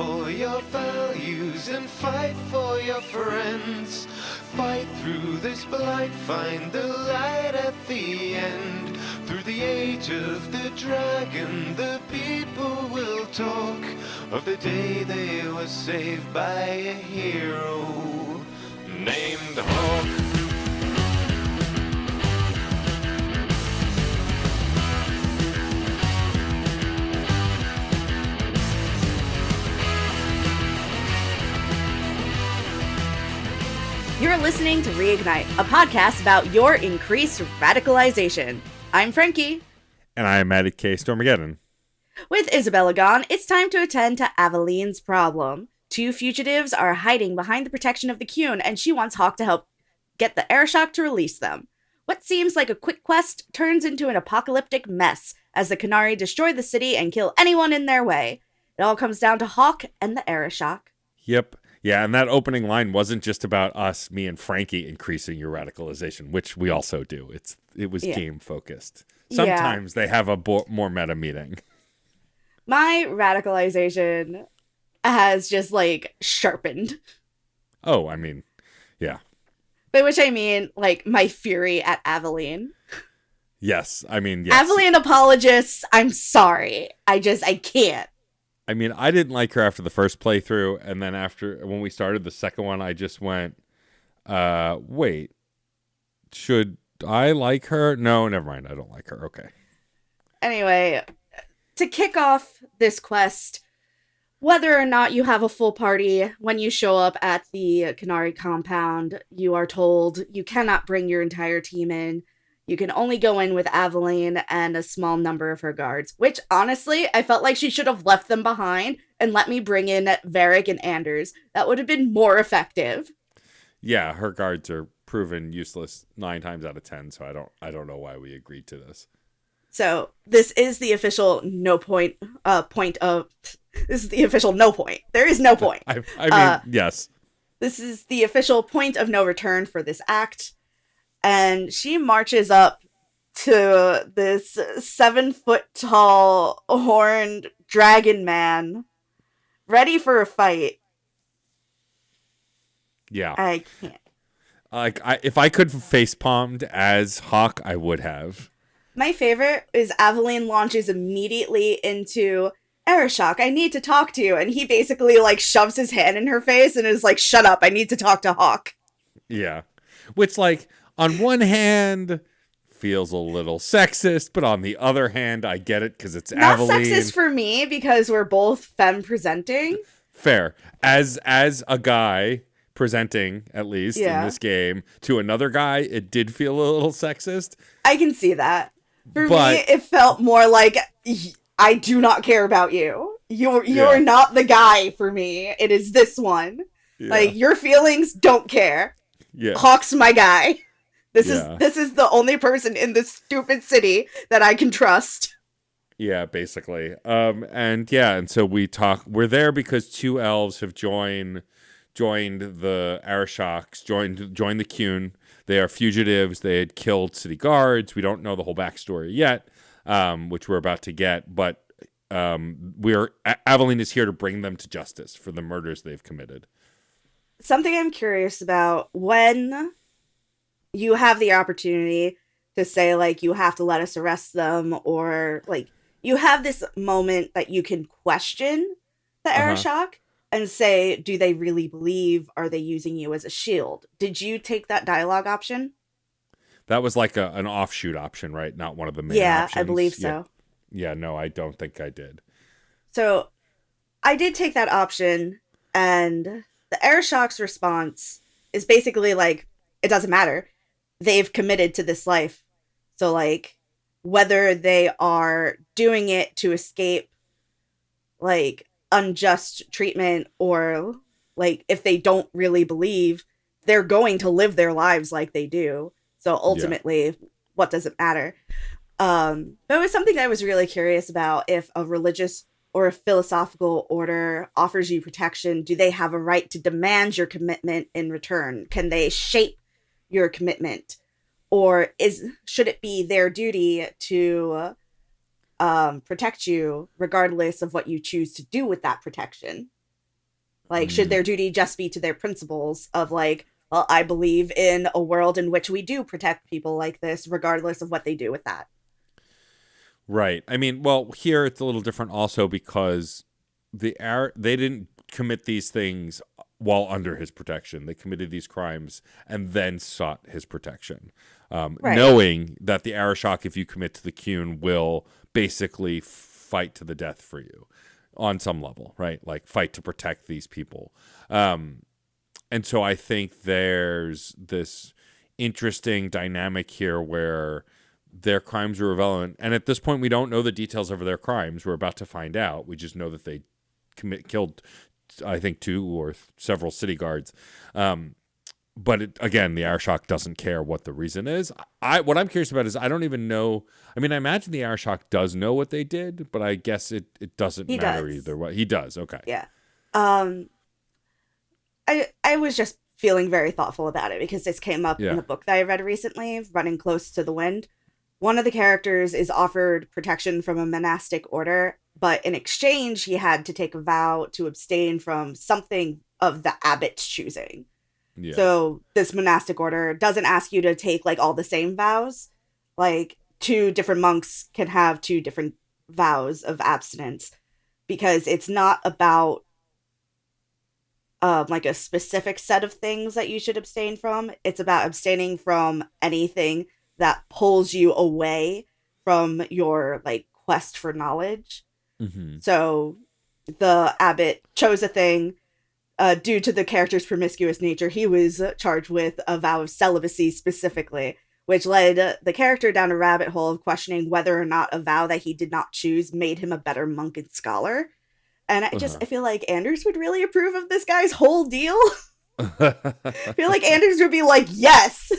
for your values and fight for your friends. Fight through this blight, find the light at the end. Through the age of the dragon, the people will talk of the day they were saved by a hero named Hawke. You're listening to Reignite, a podcast about your increased radicalization. I'm Frankie. And I am Maddie K. Stormageddon. With Isabela gone, it's time to attend to Aveline's problem. Two fugitives are hiding behind the protection of the Qun, and she wants Hawke to help get the Arishok to release them. What seems like a quick quest turns into an apocalyptic mess as the qunari destroy the city and kill anyone in their way. It all comes down to Hawke and the Arishok. Yep. Yeah, and that opening line wasn't just about us, me and Frankie, increasing your radicalization, which we also do. It was game focused. Sometimes they have a more meta meeting. My radicalization has just sharpened. Oh, I mean, yeah. By which I mean my fury at Aveline. Yes, I mean, yes. Aveline apologists, I'm sorry. I can't. I mean, I didn't like her after the first playthrough, and then when we started the second one, I just went, wait, should I like her? No, never mind, I don't like her, okay. Anyway, to kick off this quest, whether or not you have a full party, when you show up at the qunari compound, you are told you cannot bring your entire team in. You can only go in with Aveline and a small number of her guards, which, honestly, I felt like she should have left them behind and let me bring in Varric and Anders. That would have been more effective. Yeah, her guards are proven useless 9 times out of 10, so I don't know why we agreed to this. So, this is the official no point, this is the official no point. There is no point. I mean, yes. This is the official point of no return for this act. And she marches up to this 7-foot-tall, horned dragon man, ready for a fight. Yeah. I can't. If I could facepalmed as Hawke, I would have. My favorite is Aveline launches immediately into Arishok, I need to talk to you. And he basically, shoves his hand in her face and is like, shut up, I need to talk to Hawke. Yeah. Which, on one hand, feels a little sexist, but on the other hand, I get it because it's Not Aveline. Sexist for me because we're both femme presenting. Fair. As a guy presenting, at least in this game, to another guy, it did feel a little sexist. I can see that. For me, it felt more like, I do not care about you. You're not the guy for me. It is this one. Yeah. Your feelings don't care. Yeah. Hawke's my guy. This is the only person in this stupid city that I can trust. Yeah, basically. And so we're there because 2 elves have joined the Arishoks, joined the Qun. They are fugitives. They had killed city guards. We don't know the whole backstory yet, which we're about to get, but Aveline is here to bring them to justice for the murders they've committed. Something I'm curious about, when you have the opportunity to say, you have to let us arrest them, or, you have this moment that you can question the Arishok and say, do they really believe, are they using you as a shield? Did you take that dialogue option? That was an offshoot option, right? Not one of the main options. Yeah, I believe so. Yeah, no, I don't think I did. So, I did take that option, and the Arishok's response is basically it doesn't matter. They've committed to this life. So, whether they are doing it to escape, unjust treatment, or, if they don't really believe, they're going to live their lives like they do. So, ultimately, what does it matter? But it was something that I was really curious about. If a religious or a philosophical order offers you protection, do they have a right to demand your commitment in return? Can they shape your commitment? Or should it be their duty to protect you regardless of what you choose to do with that protection? Like, should their duty just be to their principles of like, well, I believe in a world in which we do protect people like this, regardless of what they do with that. Right. I mean, well, here it's a little different also because they didn't commit these things while under his protection. They committed these crimes and then sought his protection, Right. knowing that the Arishok, if you commit to the Qun, will basically fight to the death for you on some level, right? Like fight to protect these people. And so I think there's this interesting dynamic here where their crimes are irrelevant. And at this point, we don't know the details of their crimes. We're about to find out. We just know that they killed, I think, 2 or several city guards. But again, the Arishok doesn't care what the reason is. What I'm curious about is I don't even know. I mean, I imagine the Arishok does know what they did, but I guess it doesn't matter either way. He does. Okay. Yeah. I was just feeling very thoughtful about it because this came up in a book that I read recently, Running Close to the Wind. One of the characters is offered protection from a monastic order, but in exchange, he had to take a vow to abstain from something of the abbot's choosing. Yeah. So this monastic order doesn't ask you to take like all the same vows. Like 2 different monks can have 2 different vows of abstinence because it's not about like a specific set of things that you should abstain from. It's about abstaining from anything that pulls you away from your like quest for knowledge. Mm-hmm. So the abbot chose a thing due to the character's promiscuous nature. He was charged with a vow of celibacy specifically, which led the character down a rabbit hole of questioning whether or not a vow that he did not choose made him a better monk and scholar. And I feel like Anders would really approve of this guy's whole deal. I feel like Anders would be like, yes,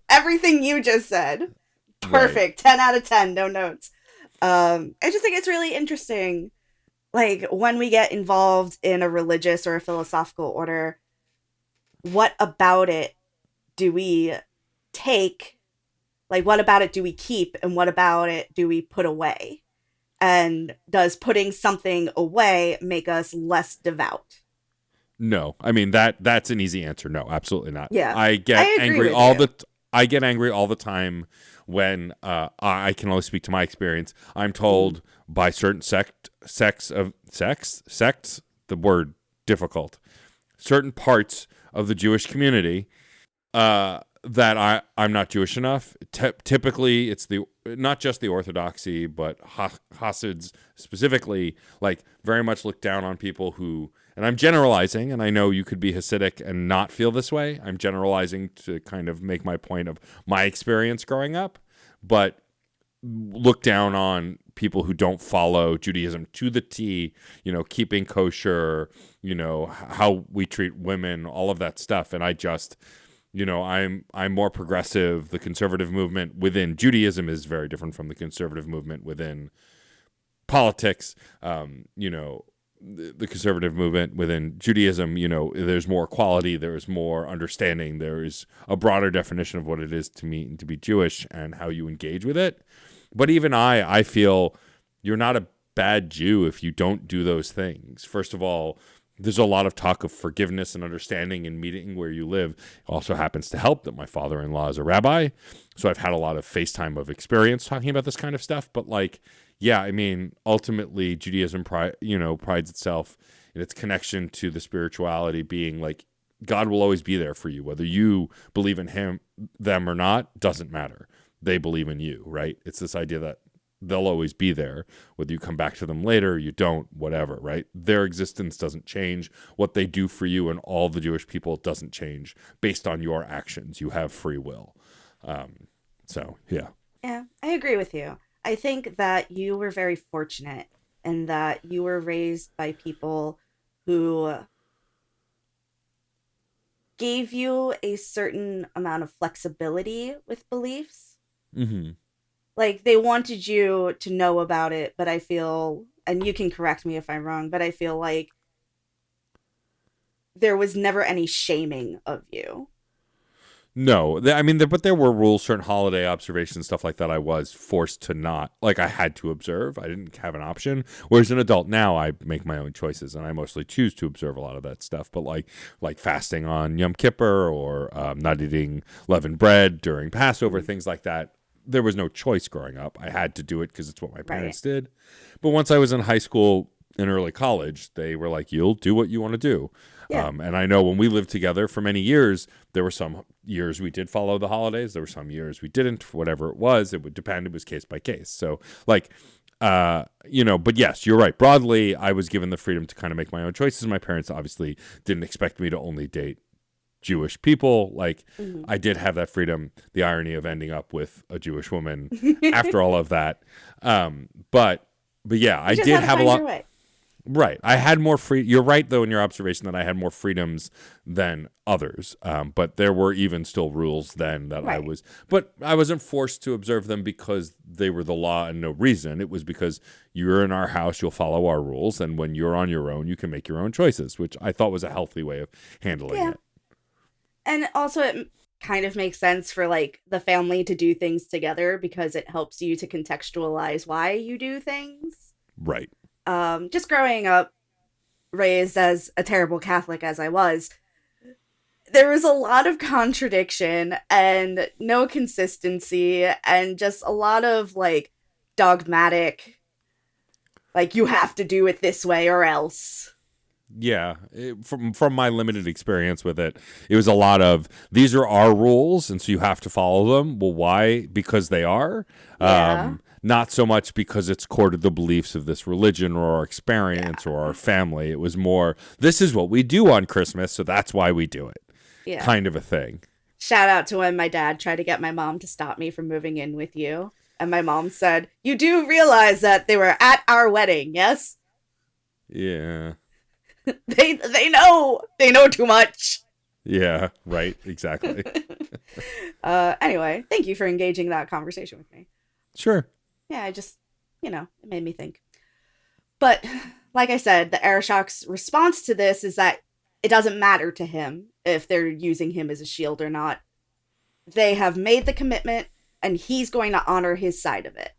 everything you just said. Perfect. Right. 10 out of 10, no notes. I just think it's really interesting. Like when we get involved in a religious or a philosophical order, what about it do we take? Like, what about it do we keep? And what about it do we put away? And does putting something away make us less devout? No. I mean, that's an easy answer. No, absolutely not. Yeah. I get angry all the time when I can only speak to my experience. I'm told by certain sects, the word difficult, certain parts of the Jewish community that I'm not Jewish enough. Typically, it's not just the Orthodoxy, but Hasids specifically, like very much look down on people who, and I'm generalizing, and I know you could be Hasidic and not feel this way. I'm generalizing to kind of make my point of my experience growing up, but look down on people who don't follow Judaism to the T, keeping kosher, how we treat women, all of that stuff. And I just, I'm more progressive. The conservative movement within Judaism is very different from the conservative movement within politics. The conservative movement within Judaism, there's more equality, there's more understanding, there's a broader definition of what it is to mean to be Jewish and how you engage with it. But even I feel you're not a bad Jew if you don't do those things. First of all, there's a lot of talk of forgiveness and understanding and meeting where you live. It also happens to help that my father-in-law is a rabbi, so I've had a lot of FaceTime of experience talking about this kind of stuff. But yeah, I mean, ultimately, Judaism prides itself in its connection to the spirituality being like God will always be there for you, whether you believe in them or not, doesn't matter. They believe in you, right? It's this idea that they'll always be there, whether you come back to them later, you don't, whatever, right? Their existence doesn't change. What they do for you and all the Jewish people doesn't change based on your actions. You have free will. So, yeah. Yeah, I agree with you. I think that you were very fortunate in that you were raised by people who gave you a certain amount of flexibility with beliefs. Mm-hmm. Like, they wanted you to know about it, but I feel, and you can correct me if I'm wrong, but I feel like there was never any shaming of you. No, I mean, but there were rules, certain holiday observations, stuff like that. I was forced to not, like, I had to observe. I didn't have an option. Whereas an adult now, I make my own choices, and I mostly choose to observe a lot of that stuff. But like fasting on Yom Kippur or not eating leavened bread during Passover, things like that. There was no choice growing up. I had to do it because it's what my parents did. But once I was in high school and early college, they were like, "You'll do what you want to do." Yeah. And I know when we lived together for many years, there were some years we did follow the holidays. There were some years we didn't. Whatever it was, it would depend. It was case by case. So, like, but yes, you're right. Broadly, I was given the freedom to kind of make my own choices. My parents obviously didn't expect me to only date Jewish people. Like, I did have that freedom. The irony of ending up with a Jewish woman after all of that. But yeah, I did have a lot. Right. I had more free. You're right, though, in your observation that I had more freedoms than others. But there were even still rules then that I was. But I wasn't forced to observe them because they were the law and no reason. It was because you're in our house, you'll follow our rules. And when you're on your own, you can make your own choices, which I thought was a healthy way of handling it. And also, it kind of makes sense for, like, the family to do things together because it helps you to contextualize why you do things. Right. Just growing up, raised as a terrible Catholic as I was, there was a lot of contradiction and no consistency and just a lot of, like, dogmatic, like, you have to do it this way or else. Yeah, from my limited experience with it, it was a lot of, these are our rules, and so you have to follow them. Well, why? Because they are. Yeah. Not so much because it's core to the beliefs of this religion or our experience or our family. It was more, this is what we do on Christmas, so that's why we do it. Yeah. Kind of a thing. Shout out to when my dad tried to get my mom to stop me from moving in with you. And my mom said, "You do realize that they were at our wedding, yes?" Yeah. They know too much. Yeah, right, exactly. Anyway, thank you for engaging that conversation with me. Sure. Yeah, I just, it made me think. But like I said, the Arishok's response to this is that it doesn't matter to him if they're using him as a shield or not. They have made the commitment, and he's going to honor his side of it.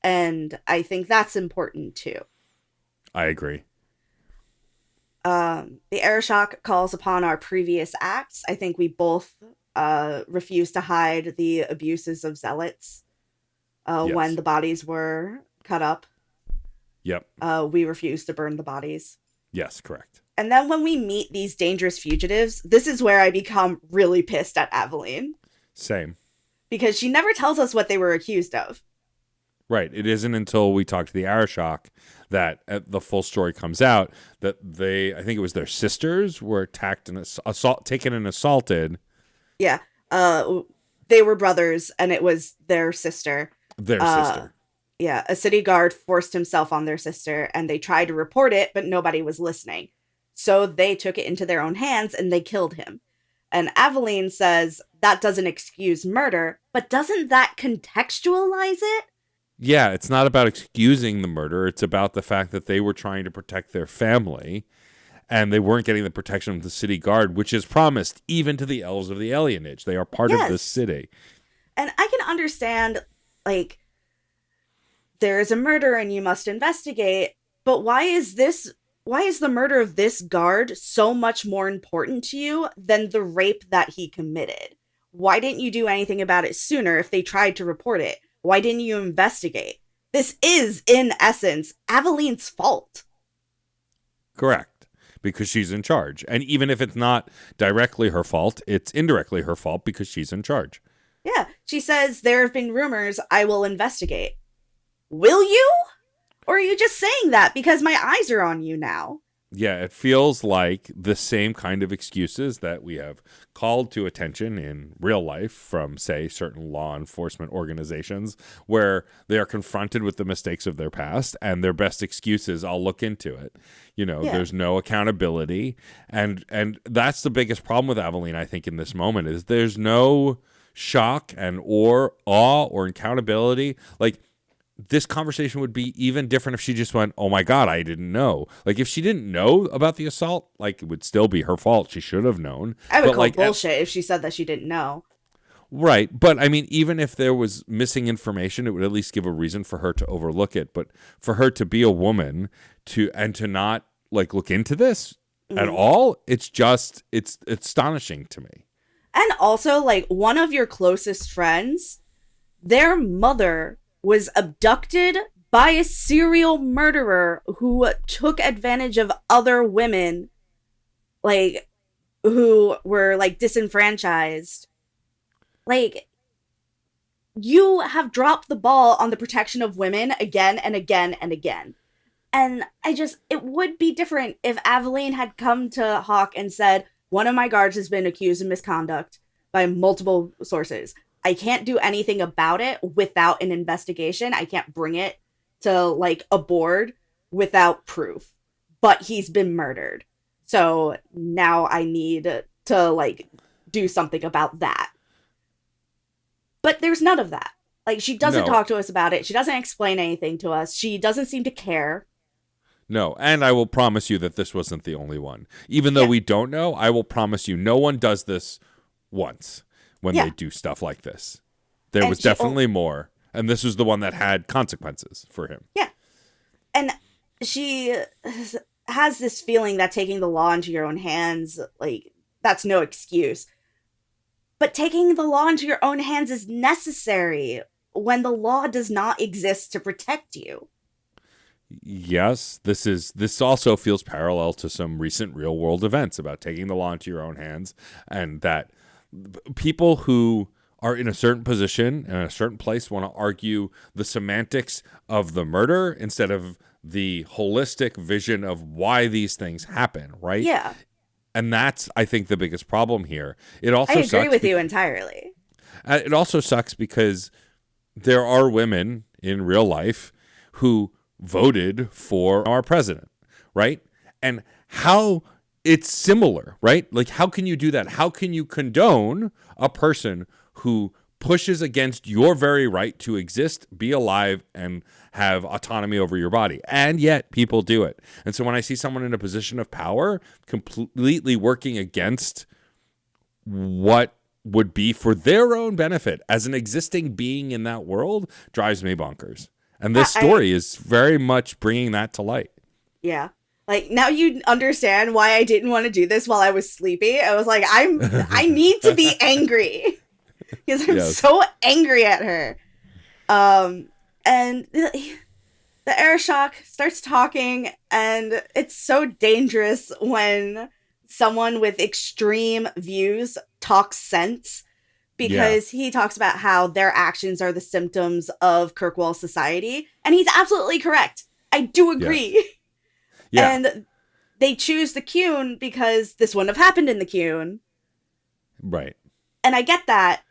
And I think that's important too. I agree. The Arishok calls upon our previous acts. I think we both refused to hide the abuses of zealots when the bodies were cut up. Yep. We refused to burn the bodies. Yes, correct. And then when we meet these dangerous fugitives, this is where I become really pissed at Aveline. Same. Because she never tells us what they were accused of. Right. It isn't until we talk to the Arishok that the full story comes out that I think it was their sisters, were attacked and taken and assaulted. Yeah. They were brothers, and it was their sister. Their sister. Yeah. A city guard forced himself on their sister, and they tried to report it, but nobody was listening. So they took it into their own hands, and they killed him. And Aveline says that doesn't excuse murder, but doesn't that contextualize it? Yeah, it's not about excusing the murder. It's about the fact that they were trying to protect their family, and they weren't getting the protection of the city guard, which is promised even to the elves of the alienage. They are part of the city. And I can understand, like, there is a murder and you must investigate, but why is the murder of this guard so much more important to you than the rape that he committed? Why didn't you do anything about it sooner if they tried to report it? Why didn't you investigate? This is, in essence, Aveline's fault. Correct. Because she's in charge. And even if it's not directly her fault, it's indirectly her fault because she's in charge. Yeah. She says, there have been rumors, I will investigate. Will you? Or are you just saying that because my eyes are on you now? Yeah, it feels like the same kind of excuses that we have called to attention in real life from, say, certain law enforcement organizations where they are confronted with the mistakes of their past and their best excuse is, I'll look into it. There's no accountability. And that's the biggest problem with Aveline, I think, in this moment is there's no shock and or awe or accountability. Like, this conversation would be even different if she just went, oh my God, I didn't know. Like, if she didn't know about the assault, like, it would still be her fault. She should have known. I would call bullshit if she said that she didn't know. Right. But I mean, even if there was missing information, it would at least give a reason for her to overlook it. But for her to be a woman to not like look into this at all, it's astonishing to me. And also, like, one of your closest friends, their mother was abducted by a serial murderer who took advantage of other women, like, who were, like, disenfranchised. Like, you have dropped the ball on the protection of women again and again and again. And it would be different if Aveline had come to Hawke and said, one of my guards has been accused of misconduct by multiple sources. I can't do anything about it without an investigation. I can't bring it to, like, a board without proof. But he's been murdered. So now I need to, like, do something about that. But there's none of that. Like, she doesn't talk to us about it. She doesn't explain anything to us. She doesn't seem to care. No, and I will promise you that this wasn't the only one. Even though we don't know, I will promise you no one does this once when they do stuff like this. There was definitely more, and this was the one that had consequences for him. Yeah. And she has this feeling that taking the law into your own hands, like, that's no excuse. But taking the law into your own hands is necessary when the law does not exist to protect you. Yes, this also feels parallel to some recent real world events about taking the law into your own hands, and that people who are in a certain position and a certain place want to argue the semantics of the murder instead of the holistic vision of why these things happen, right? Yeah. And that's, I think, the biggest problem here. It also I agree with you entirely. It also sucks because there are women in real life who voted for our president, right? And how it's similar, right? Like, how can you do that? How can you condone a person who pushes against your very right to exist, be alive, and have autonomy over your body? And yet people do it. And so when I see someone in a position of power completely working against what would be for their own benefit as an existing being in that world, drives me bonkers. And this story is very much bringing that to light. Yeah. Like, now you understand why I didn't want to do this while I was sleepy. I was like, I need to be angry. Because I'm so angry at her. And the Arishok starts talking, and it's so dangerous when someone with extreme views talks sense. Because he talks about how their actions are the symptoms of Kirkwall society. And he's absolutely correct. I do agree. Yeah. And they choose the Qun because this wouldn't have happened in the Qun. Right. And I get that.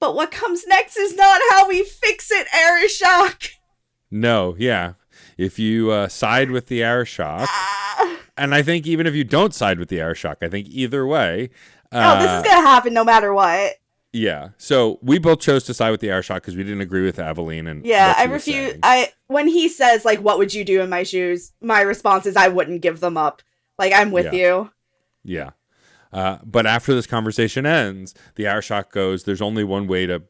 But what comes next is not how we fix it, Arishok. No, yeah. If you side with the Arishok, and I think even if you don't side with the Arishok, I think either way. This is going to happen no matter what. Yeah, so we both chose to side with the Arishok because we didn't agree with Aveline. And I refuse. When he says, like, what would you do in my shoes? My response is, I wouldn't give them up. Like, I'm with you. Yeah. But after this conversation ends, the Arishok goes, there's only one way to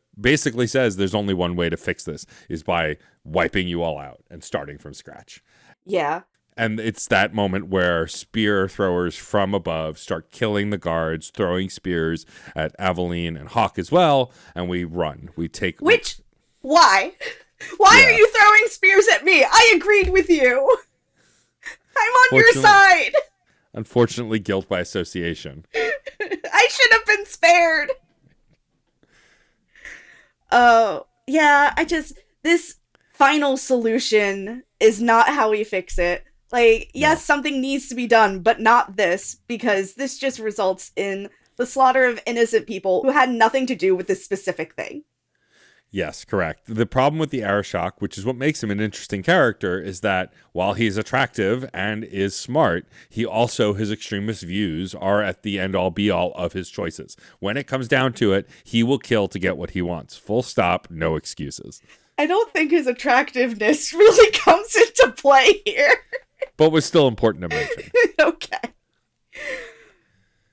fix this, is by wiping you all out and starting from scratch. Yeah. And it's that moment where spear throwers from above start killing the guards, throwing spears at Aveline and Hawke as well. And we run. We take... Why? Why are you throwing spears at me? I agreed with you. I'm on your side. Unfortunately, guilt by association. I should have been spared. Oh, yeah. This final solution is not how we fix it. Like, yes, something needs to be done, but not this, because this just results in the slaughter of innocent people who had nothing to do with this specific thing. Yes, correct. The problem with the Arishok, which is what makes him an interesting character, is that while he's attractive and is smart, his extremist views are at the end-all be-all of his choices. When it comes down to it, he will kill to get what he wants. Full stop, no excuses. I don't think his attractiveness really comes into play here. But was still important to mention. Okay.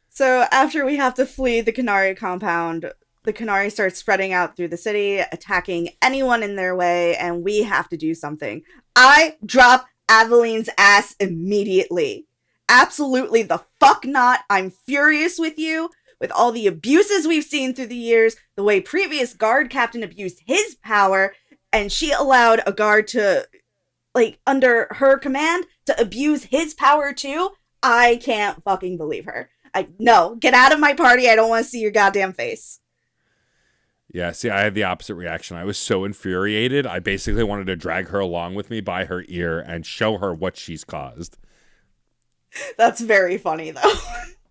So after we have to flee the qunari compound, the qunari start spreading out through the city, attacking anyone in their way, and we have to do something. I drop Aveline's ass immediately. Absolutely the fuck not. I'm furious with you. With all the abuses we've seen through the years, the way previous guard captain abused his power, and she allowed a guard to, like, under her command, to abuse his power too. I can't fucking believe her. No, get out of my party. I don't want to see your goddamn face. Yeah, see, I had the opposite reaction. I was so infuriated. I basically wanted to drag her along with me by her ear and show her what she's caused. That's very funny, though.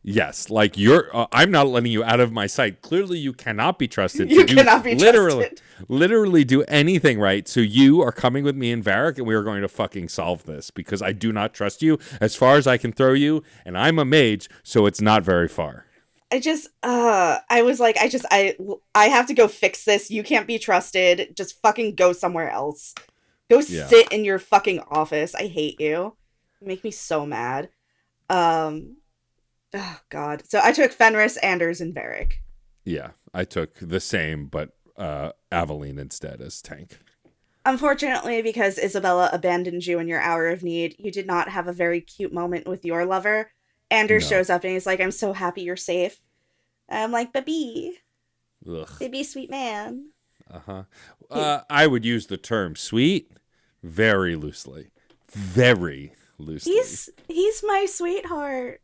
Yes, like I'm not letting you out of my sight. Clearly, you cannot be trusted. You cannot be trusted. Literally do anything right. So you are coming with me and Varric, and we are going to fucking solve this because I do not trust you as far as I can throw you, and I'm a mage, so it's not very far. I was like, I have to go fix this. You can't be trusted. Just fucking go somewhere else. Go sit in your fucking office. I hate you. You make me so mad. Oh, God. So I took Fenris, Anders, and Varric. Yeah, I took the same, but Aveline instead as tank. Unfortunately, because Isabela abandoned you in your hour of need, you did not have a very cute moment with your lover. Anders shows up and he's like, I'm so happy you're safe. And I'm like, baby. Ugh. Baby, sweet man. Uh-huh. I would use the term sweet very loosely. Very loosely. He's my sweetheart.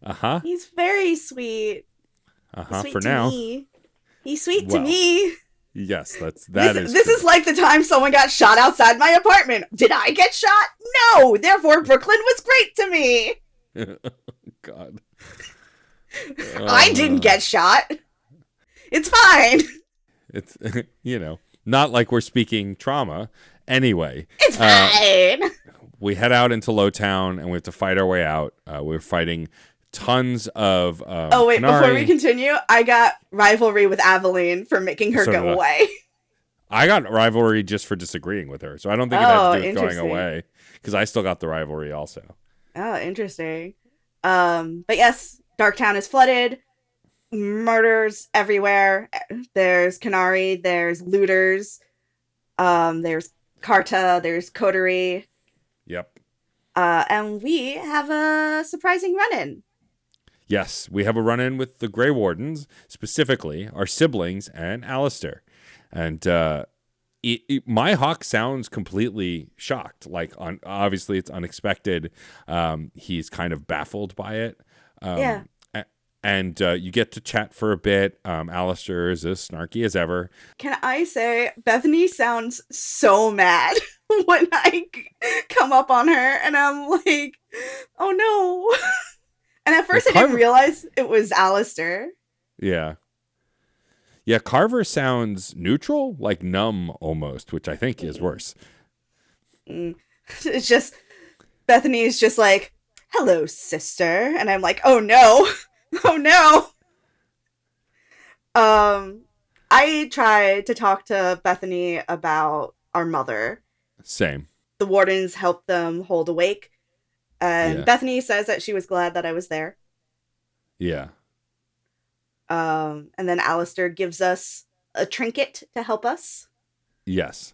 Uh-huh. He's very sweet. Uh-huh. Sweet For to now. Me. He's sweet to me. Yes, This true. is like the time someone got shot outside my apartment. Did I get shot? No. Therefore, Brooklyn was great to me. God. I didn't get shot. It's fine. It's, not like we're speaking trauma. Anyway. It's fine. We head out into Lowtown and we have to fight our way out. We're fighting tons of oh, wait, qunari. Before we continue, I got rivalry with Aveline for making her go away. I got rivalry just for disagreeing with her. So I don't think it had to do with going away. Because I still got the rivalry also. Oh, interesting. But yes, Darktown is flooded. Murders everywhere. There's qunari, there's looters, there's Karta, there's coterie. Yep. And we have a surprising run-in. Yes, we have a run-in with the Grey Wardens, specifically our siblings and Alistair. And my Hawke sounds completely shocked. Like, obviously, it's unexpected. He's kind of baffled by it. Yeah. And you get to chat for a bit. Alistair is as snarky as ever. Can I say, Bethany sounds so mad when I come up on her, and I'm like, oh no. And at first I didn't realize it was Alistair. Yeah. Yeah, Carver sounds neutral, like numb almost, which I think is worse. It's just, Bethany is just like, hello, sister. And I'm like, oh no. Oh no. I tried to talk to Bethany about our mother. Same. The wardens helped them hold awake. And Bethany says that she was glad that I was there. Yeah. And then Alistair gives us a trinket to help us. Yes.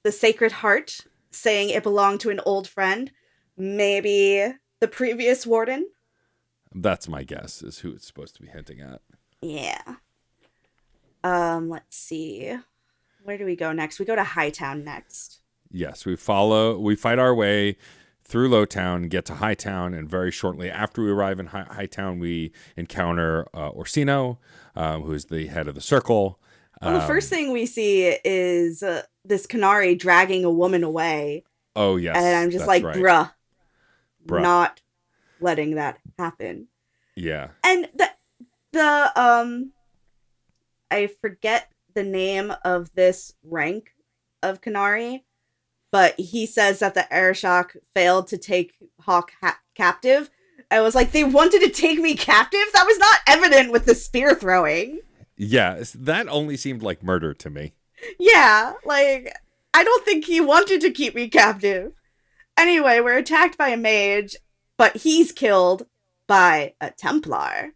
The Sacred Heart, saying it belonged to an old friend. Maybe the previous warden. That's my guess, is who it's supposed to be hinting at. Yeah. Let's see. Where do we go next? We go to Hightown next. Yes, we fight our way through Lowtown, get to Hightown, and very shortly after we arrive in Hightown, we encounter Orsino, who is the head of the circle. Well, the first thing we see is this qunari dragging a woman away. Oh, yes. And I'm just like, right. bruh, not letting that happen. Yeah. And I forget the name of this rank of qunari, but he says that the Arishok failed to take Hawke captive. I was like, they wanted to take me captive? That was not evident with the spear throwing. Yeah, that only seemed like murder to me. Yeah, like, I don't think he wanted to keep me captive. Anyway, we're attacked by a mage, but he's killed by a Templar.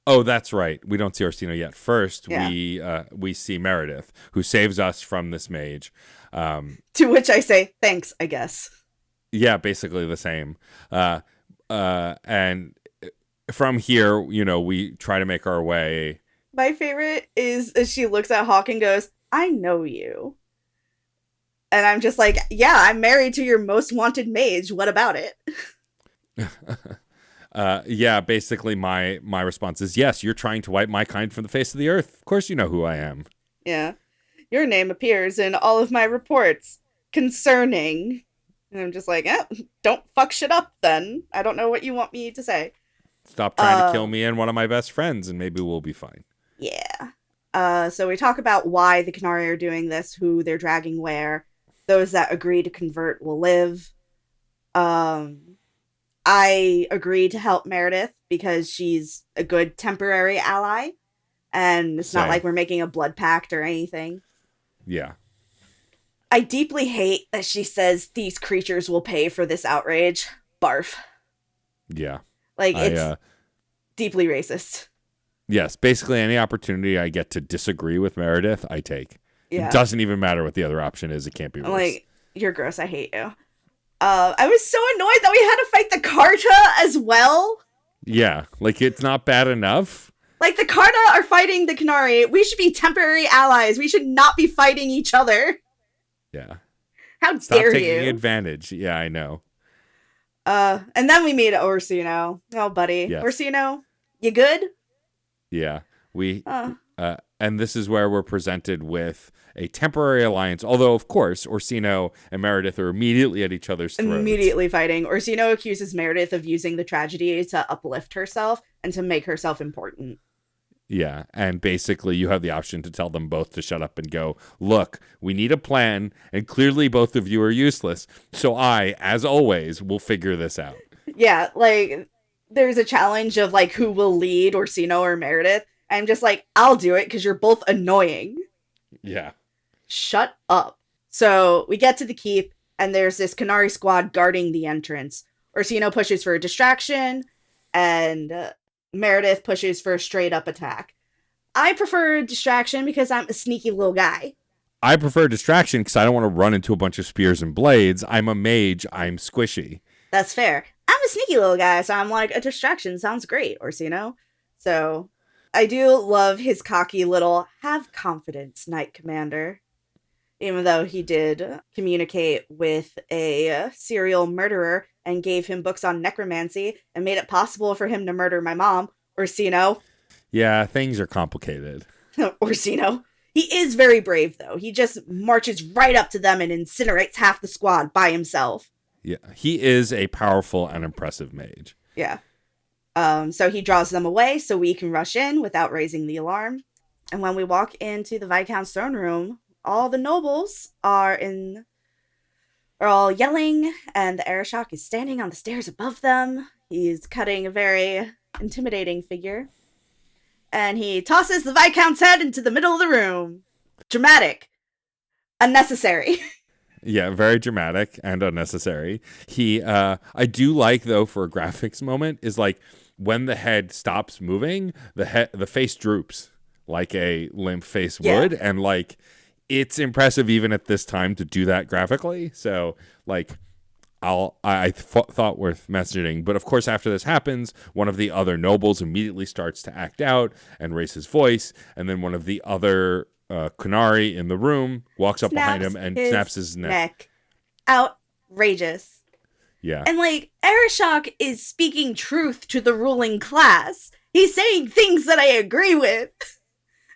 Oh, that's right. We don't see Orsino yet. First, Yeah. we see Meredith, who saves us from this mage. To which I say, thanks, I guess. Yeah, basically the same. And from here, we try to make our way. My favorite is as she looks at Hawke and goes, I know you. And I'm just like, yeah, I'm married to your most wanted mage. What about it? Yeah, basically my response is, yes, you're trying to wipe my kind from the face of the earth. Of course you know who I am. Yeah. Your name appears in all of my reports concerning. And I'm just like, don't fuck shit up then. I don't know what you want me to say. Stop trying to kill me and one of my best friends, and maybe we'll be fine. Yeah. So we talk about why the qunari are doing this, who they're dragging where. Those that agree to convert will live. I agree to help Meredith because she's a good temporary ally. And it's not like we're making a blood pact or anything. Yeah. I deeply hate that she says these creatures will pay for this outrage. Barf. Yeah. Like, it's deeply racist. Yes, basically any opportunity I get to disagree with Meredith, I take. Yeah. It doesn't even matter what the other option is. It can't be worse. I'm like, you're gross. I hate you. I was so annoyed that we had to fight the Carta as well. Yeah, like it's not bad enough. Like, the Carta are fighting the qunari. We should be temporary allies. We should not be fighting each other. Yeah. How Stop dare taking you? advantage. Yeah, I know. And then we meet Orsino. Oh, buddy. Yes. Orsino, you good? Yeah. And this is where we're presented with a temporary alliance. Although, of course, Orsino and Meredith are immediately at each other's throats. Immediately fighting. Orsino accuses Meredith of using the tragedy to uplift herself and to make herself important. Yeah, and basically you have the option to tell them both to shut up and go, look, we need a plan, and clearly both of you are useless. So I, as always, will figure this out. Yeah, like, there's a challenge of, like, who will lead, Orsino or Meredith. I'm just like, I'll do it because you're both annoying. Yeah. Shut up. So we get to the keep, and there's this qunari squad guarding the entrance. Orsino pushes for a distraction, and Meredith pushes for a straight-up attack. I prefer distraction because I'm a sneaky little guy. I prefer distraction because I don't want to run into a bunch of spears and blades. I'm a mage. I'm squishy. That's fair. I'm a sneaky little guy, so I'm like, a distraction sounds great, Orsino. So I do love his cocky little have confidence, Knight Commander. Even though he did communicate with a serial murderer and gave him books on necromancy and made it possible for him to murder my mom, Orsino. Yeah, things are complicated. Orsino. He is very brave, though. He just marches right up to them and incinerates half the squad by himself. Yeah, he is a powerful and impressive mage. Yeah. So he draws them away so we can rush in without raising the alarm. And when we walk into the Viscount's throne room, all the nobles are all yelling, and the Arishok is standing on the stairs above them. He's cutting a very intimidating figure. And he tosses the Viscount's head into the middle of the room. Dramatic. Unnecessary. Yeah, very dramatic and unnecessary. I do like, though, for a graphics moment, is like when the head stops moving, the face droops like a limp face would, and like it's impressive even at this time to do that graphically. So like I thought worth mentioning. But of course, after this happens, one of the other nobles immediately starts to act out and raise his voice, and then one of the other qunari in the room walks up behind him and snaps his neck. Outrageous. Yeah. And like, Arishok is speaking truth to the ruling class. He's saying things that I agree with.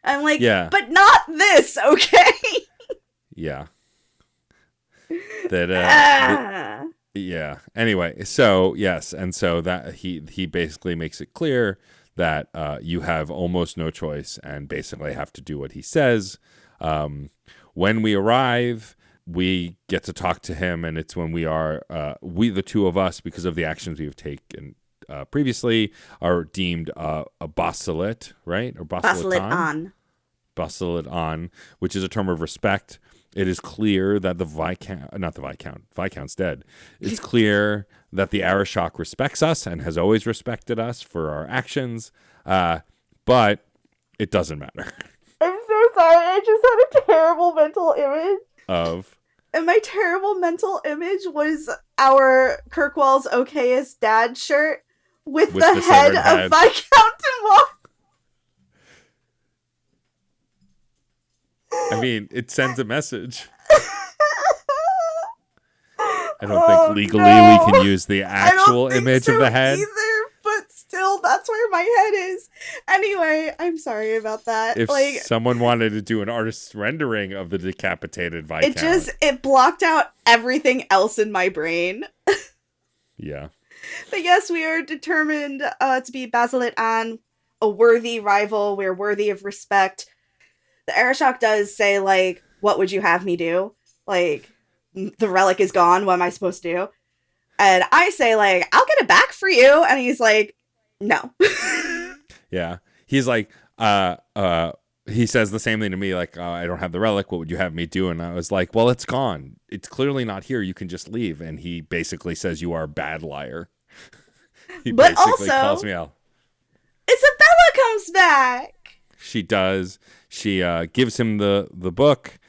I'm like, but not this, okay? Yeah. That yeah. Anyway, so yes, and so that he basically makes it clear that you have almost no choice and basically have to do what he says. When we arrive, we get to talk to him, and it's when we are, the two of us, because of the actions we've taken previously, are deemed a basilit, right? Or Basilit on, which is a term of respect. It is clear that Viscount's dead. It's clear that the Arishok respects us and has always respected us for our actions. but it doesn't matter. I'm so sorry. I just had a terrible mental image. Of. And my terrible mental image was our Kirkwall's okayest dad shirt with the head of Viscount Dumois. I mean, it sends a message. I don't think legally we can use the actual image of the head. Either, but still, that's where my head is. Anyway, I'm sorry about that. If someone wanted to do an artist's rendering of the decapitated Viscount. It blocked out everything else in my brain. Yeah. But yes, we are determined to be Basilit An, a worthy rival. We're worthy of respect. The Arishok does say, like, what would you have me do? Like, the relic is gone. What am I supposed to do? And I say, like, I'll get it back for you. And he's like, no. Yeah. He's like, he says the same thing to me, like, I don't have the relic. What would you have me do? And I was like, well, it's gone. It's clearly not here. You can just leave. And he basically says you are a bad liar. He but basically also, calls me out. Isabela comes back. She does. She gives him the book.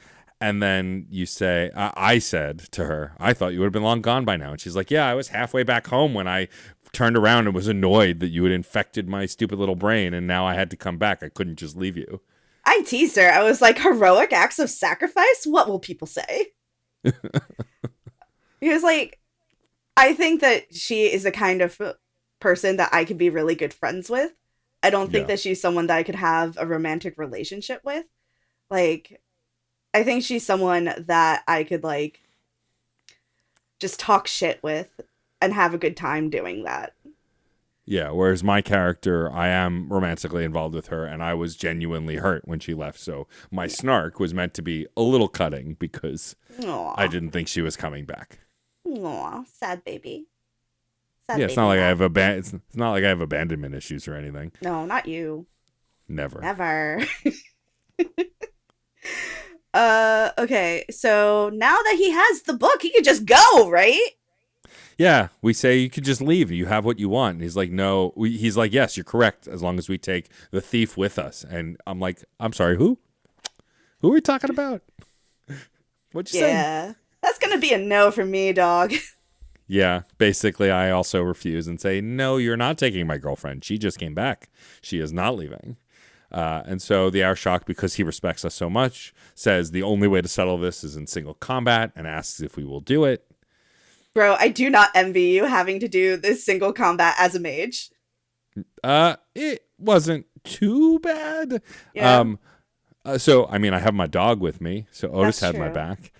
And then you say, I said to her, I thought you would have been long gone by now. And she's like, yeah, I was halfway back home when I turned around and was annoyed that you had infected my stupid little brain. And now I had to come back. I couldn't just leave you. I teased her. I was like, heroic acts of sacrifice? What will people say? He was like, I think that she is the kind of person that I could be really good friends with. I don't think that she's someone that I could have a romantic relationship with. Like, I think she's someone that I could, like, just talk shit with and have a good time doing that. Yeah, whereas my character, I am romantically involved with her, and I was genuinely hurt when she left. So my snark was meant to be a little cutting because I didn't think she was coming back. Aw, sad baby. It's not like I have it's not like I have abandonment issues or anything. No, not you. Never. Okay, so now that he has the book, he could just go, right? Yeah, we say you could just leave. You have what you want. And he's like, no. He's like, yes, you're correct, as long as we take the thief with us. And I'm like, I'm sorry, who? Who are we talking about? What'd you say? Yeah, that's going to be a no for me, dog. Yeah, basically, I also refuse and say, no, you're not taking my girlfriend. She just came back. She is not leaving. And so the Arishok, because he respects us so much, says the only way to settle this is in single combat and asks if we will do it. Bro, I do not envy you having to do this single combat as a mage. It wasn't too bad. Yeah. So, I mean, I have my dog with me, so Otis That's had my true. back.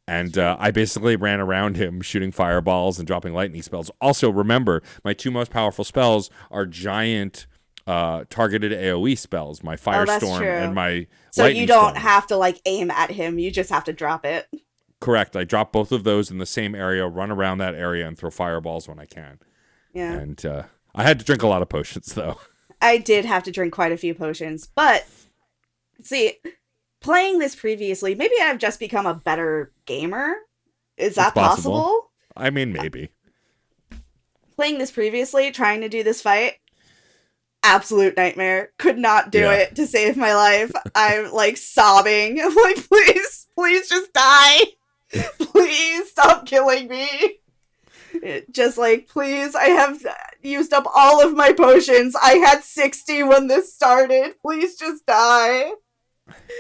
And I basically ran around him shooting fireballs and dropping lightning spells. Also, remember, my two most powerful spells are giant targeted AoE spells, my Firestorm and my So Lightning you don't Storm. have to, like, aim at him. You just have to drop it. Correct. I drop both of those in the same area, run around that area, and throw fireballs when I can. Yeah. And I had to drink a lot of potions, though. I did have to drink quite a few potions. But, see, playing this previously, maybe I've just become a better gamer. Is that possible? I mean, maybe. Playing this previously, trying to do this fight, absolute nightmare. Could not do it to save my life. I'm, like, sobbing. I'm like, please just die. Please stop killing me. Just like, please, I have used up all of my potions. I had 60 when this started. Please just die.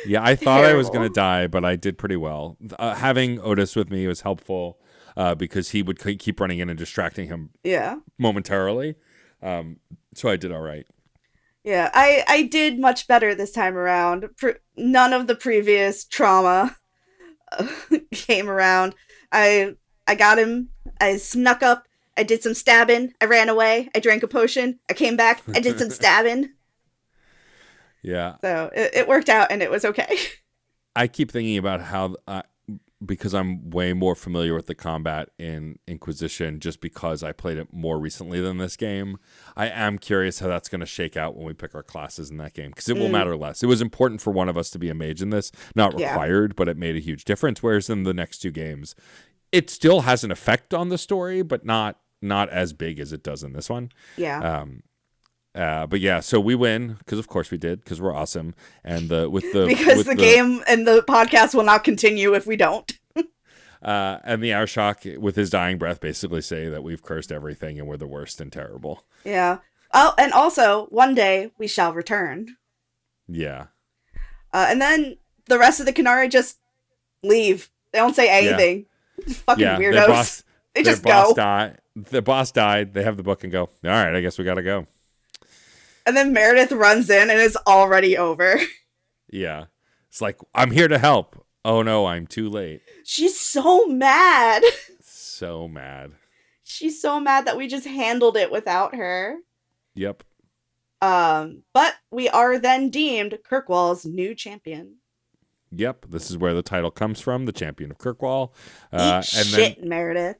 Yeah, I thought I was going to die, but I did pretty well. Having Otis with me was helpful because he would keep running in and distracting him momentarily. So I did all right. Yeah, I did much better this time around. None of the previous trauma came around. I got him. I snuck up. I did some stabbing. I ran away. I drank a potion. I came back. I did some stabbing. Yeah. So it worked out and it was okay. I keep thinking about how, because I'm way more familiar with the combat in Inquisition, just because I played it more recently than this game, I am curious how that's going to shake out when we pick our classes in that game, because it will matter less. It was important for one of us to be a mage in this, not required, but it made a huge difference, whereas in the next two games, it still has an effect on the story, but not as big as it does in this one. Yeah. But yeah, so we win because of course we did because we're awesome. And because the game and the podcast will not continue if we don't. And the Arishok with his dying breath basically say that we've cursed everything and we're the worst and terrible. Yeah. Oh, and also one day we shall return. Yeah. And then the rest of the qunari just leave. They don't say anything. Fucking weirdos. They just go. The boss died. They have the book and go, all right, I guess we got to go. And then Meredith runs in and it's already over. Yeah. It's like, I'm here to help. Oh no, I'm too late. She's so mad. So mad. She's so mad that we just handled it without her. Yep. But we are then deemed Kirkwall's new champion. Yep. This is where the title comes from, the champion of Kirkwall. Meredith.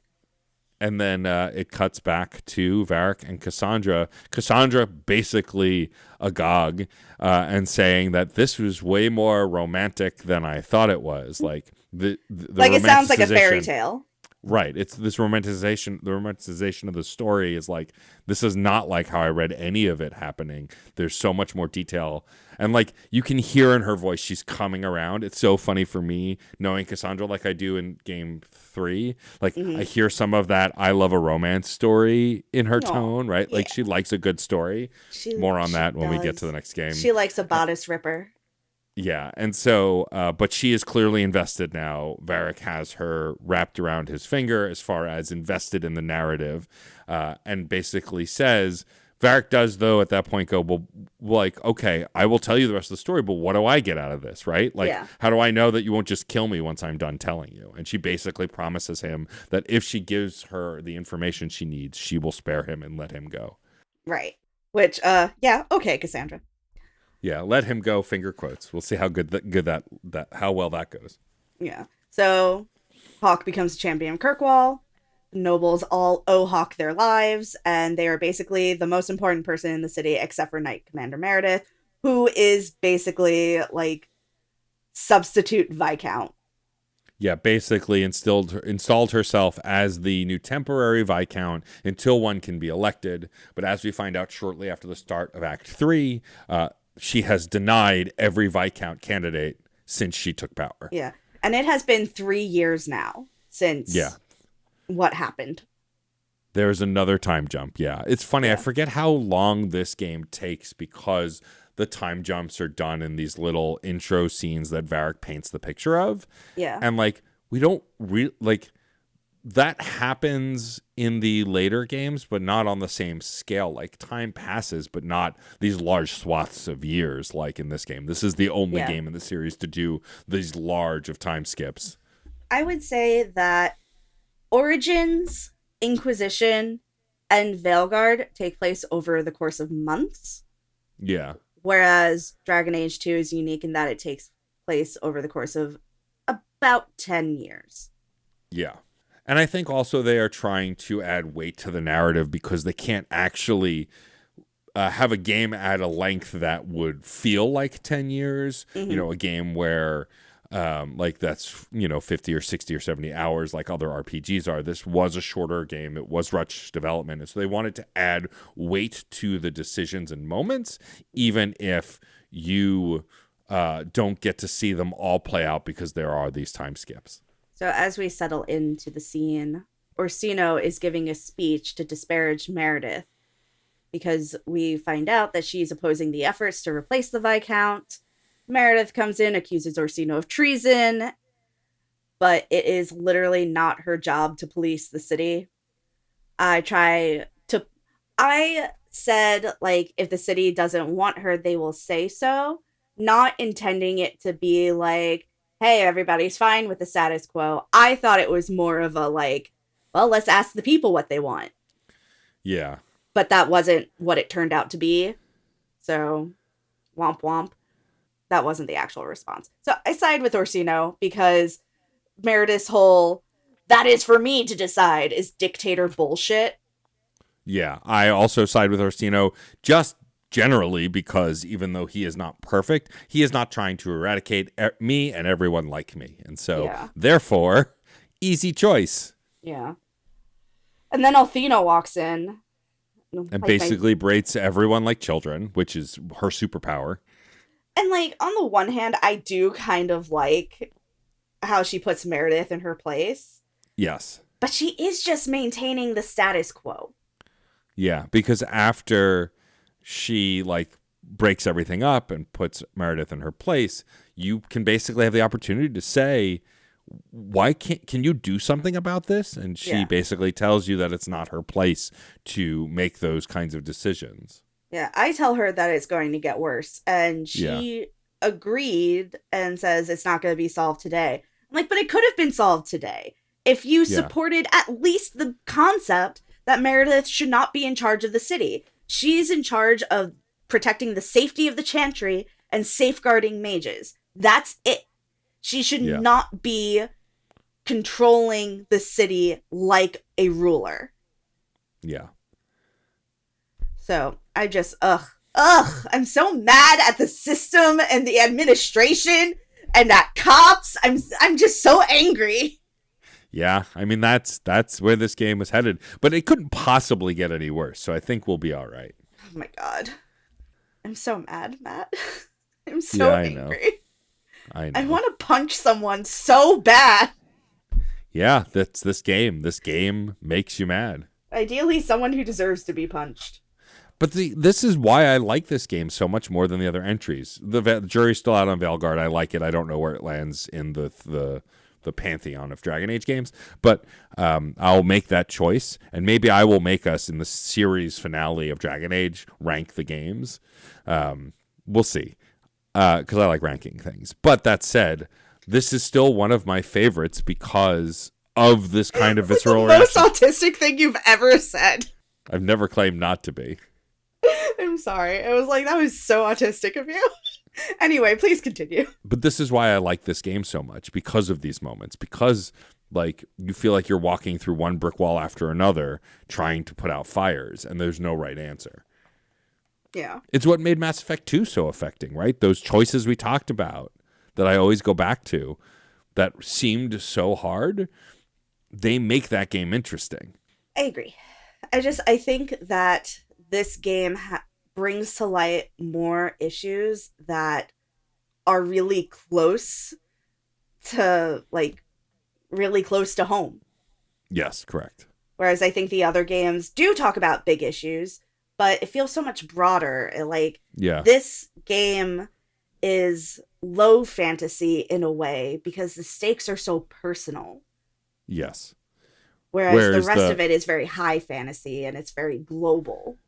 And then it cuts back to Varric and Cassandra. Cassandra basically agog and saying that this was way more romantic than I thought it was. Like the like it sounds like a fairy tale. Right. It's this romanticization. The romanticization of the story is like, this is not like how I read any of it happening. There's so much more detail. And like, you can hear in her voice, she's coming around. It's so funny for me knowing Cassandra like I do in game 3. Like I hear some of that I love a romance story in her tone, right? Like she likes a good story. More on that when we get to the next game. She likes a bodice ripper. Yeah, and so, but she is clearly invested now. Varric has her wrapped around his finger as far as invested in the narrative, and basically says, Varric does, though, at that point go, well, like, okay, I will tell you the rest of the story, but what do I get out of this, right? Like, how do I know that you won't just kill me once I'm done telling you? And she basically promises him that if she gives her the information she needs, she will spare him and let him go. Right. Which, okay, Cassandra. Yeah, let him go, finger quotes. We'll see how how well that goes. Yeah. So Hawke becomes champion of Kirkwall. The nobles all owe Hawke their lives, and they are basically the most important person in the city except for Knight Commander Meredith, who is basically like substitute Viscount. Yeah, basically installed herself as the new temporary Viscount until one can be elected. But as we find out shortly after the start of Act 3, she has denied every Viscount candidate since she took power. Yeah. And it has been 3 years now since what happened. There's another time jump. Yeah. It's funny. I forget how long this game takes because the time jumps are done in these little intro scenes that Varric paints the picture of. Yeah. And like, we don't that happens in the later games, but not on the same scale. Like time passes, but not these large swaths of years like in this game. This is the only game in the series to do these large of time skips. I would say that Origins, Inquisition, and Veilguard take place over the course of months. Yeah. Whereas Dragon Age 2 is unique in that it takes place over the course of about 10 years. Yeah. And I think also they are trying to add weight to the narrative because they can't actually have a game at a length that would feel like 10 years. Mm-hmm. You know, a game where like that's, 50 or 60 or 70 hours like other RPGs are. This was a shorter game. It was rushed development. And so they wanted to add weight to the decisions and moments, even if you don't get to see them all play out because there are these time skips. So as we settle into the scene, Orsino is giving a speech to disparage Meredith because we find out that she's opposing the efforts to replace the Viscount. Meredith comes in, accuses Orsino of treason, but it is literally not her job to police the city. I said, like, if the city doesn't want her, they will say so, not intending it to be like, hey, everybody's fine with the status quo. I thought it was more of a like, well, let's ask the people what they want. Yeah. But that wasn't what it turned out to be. So, womp womp. That wasn't the actual response. So I side with Orsino because Meredith's whole, that is for me to decide, is dictator bullshit. Yeah, I also side with Orsino just generally because even though he is not perfect, he is not trying to eradicate me and everyone like me. And so, therefore, easy choice. Yeah. And then Althena walks in And like my basically breeds everyone like children, which is her superpower. and like on the one hand, I do kind of like how she puts Meredith in her place, Yes. but she is just maintaining the status quo. Yeah, because after she like breaks everything up and puts Meredith in her place, you can basically have the opportunity to say, why can you do something about this? And she Yeah. basically tells you that it's not her place to make those kinds of decisions. Yeah, I tell her that it's going to get worse, and Yeah. she agreed and says it's not going to be solved today. I'm like, but it could have been solved today if you Yeah. supported at least the concept that Meredith should not be in charge of the city. She's in charge of protecting the safety of the chantry and safeguarding mages. That's it. She should Yeah. not be controlling the city like a ruler. Yeah. So I just, I'm so mad at the system and the administration and at cops. I'm just so angry. Yeah. I mean, that's where this game was headed, but it couldn't possibly get any worse. So I think we'll be all right. Oh my god. I'm so mad, Matt. I'm Yeah, so I know. angry. I know. I want to punch someone so bad. Yeah, that's this game. This game makes you mad. Ideally, someone who deserves to be punched. But this is why I like this game so much more than the other entries. The jury's still out on Valgard. I like it. I don't know where it lands in the pantheon of Dragon Age games, but I'll make that choice, and maybe I will make us in the series finale of Dragon Age rank the games. We'll see, because I like ranking things. But that said, this is still one of my favorites because of this kind of visceral The most reaction. autistic thing you've ever said. I've never claimed not to be. I'm sorry. It was like, that was so autistic of you. Anyway, please continue. But this is why I like this game so much, because of these moments, because like you feel like you're walking through one brick wall after another trying to put out fires and there's no right answer. Yeah. It's what made Mass Effect 2 so affecting, right? Those choices we talked about that I always go back to that seemed so hard, they make that game interesting. I agree. I think that this game brings to light more issues that are really close to, like, really close to home. Yes, correct. Whereas I think the other games do talk about big issues, but it feels so much broader. Like, Yeah. this game is low fantasy in a way because the stakes are so personal. Yes. Whereas the rest of it is very high fantasy and it's very global.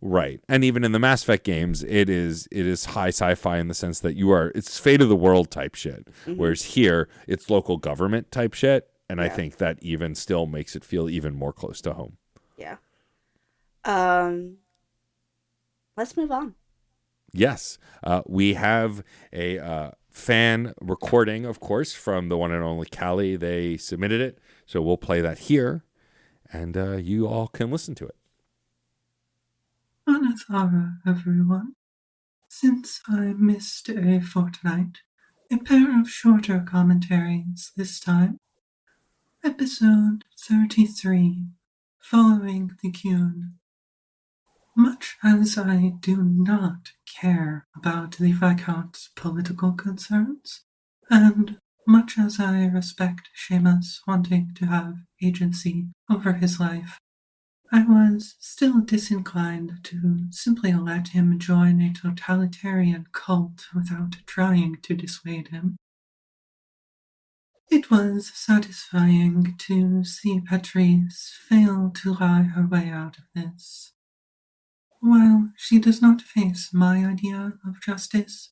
Right. And even in the Mass Effect games, it is high sci-fi in the sense that it's fate of the world type shit. Mm-hmm. Whereas here, it's local government type shit. And yeah. I think that even still makes it feel even more close to home. Yeah. Let's move on. Yes. We have a fan recording, of course, from the one and only Callie. They submitted it. So we'll play that here. And you all can listen to it. Anathara, everyone. Since I missed a fortnight, a pair of shorter commentaries this time. Episode 33, Following the Qun. Much as I do not care about the Viscount's political concerns, and much as I respect Seamus wanting to have agency over his life, I was still disinclined to simply let him join a totalitarian cult without trying to dissuade him. It was satisfying to see Patrice fail to lie her way out of this. While she does not face my idea of justice,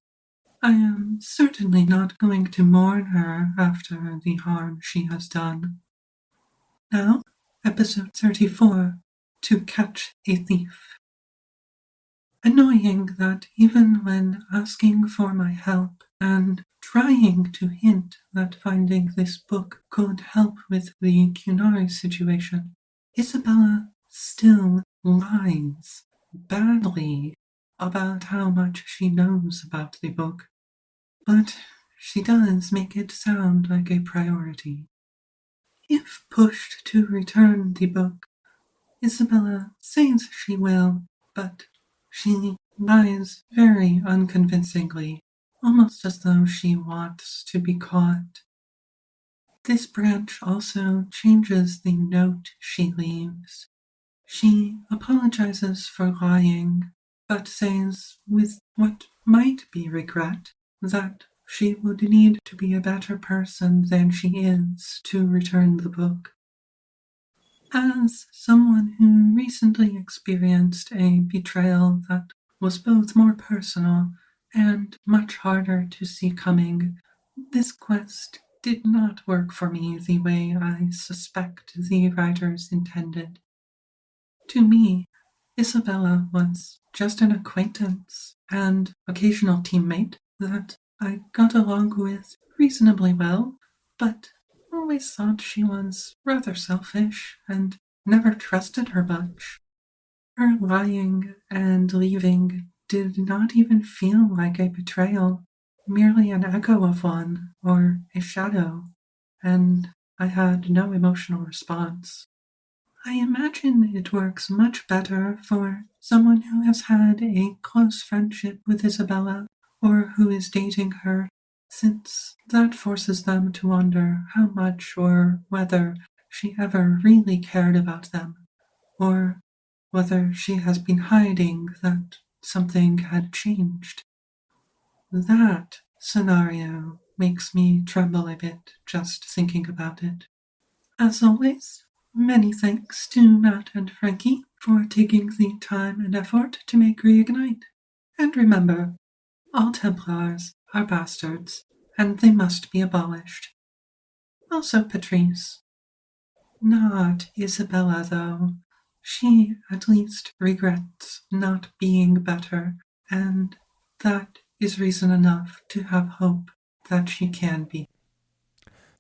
I am certainly not going to mourn her after the harm she has done. Now, episode 34. To catch a thief. Annoying that even when asking for my help and trying to hint that finding this book could help with the qunari situation, Isabela still lies badly about how much she knows about the book. But she does make it sound like a priority. If pushed to return the book, Isabela says she will, but she lies very unconvincingly, almost as though she wants to be caught. This branch also changes the note she leaves. She apologizes for lying, but says, with what might be regret, that she would need to be a better person than she is to return the book. As someone who recently experienced a betrayal that was both more personal and much harder to see coming, this quest did not work for me the way I suspect the writers intended. To me, Isabela was just an acquaintance and occasional teammate that I got along with reasonably well, but always thought she was rather selfish and never trusted her much. Her lying and leaving did not even feel like a betrayal, merely an echo of one or a shadow, and I had no emotional response. I imagine it works much better for someone who has had a close friendship with Isabela or who is dating her, since that forces them to wonder how much or whether she ever really cared about them, or whether she has been hiding that something had changed. That scenario makes me tremble a bit just thinking about it. As always, many thanks to Matt and Frankie for taking the time and effort to make Reignite. And remember, all Templars are bastards, and they must be abolished. Also Patrice. Not Isabela, though. She at least regrets not being better, and that is reason enough to have hope that she can be.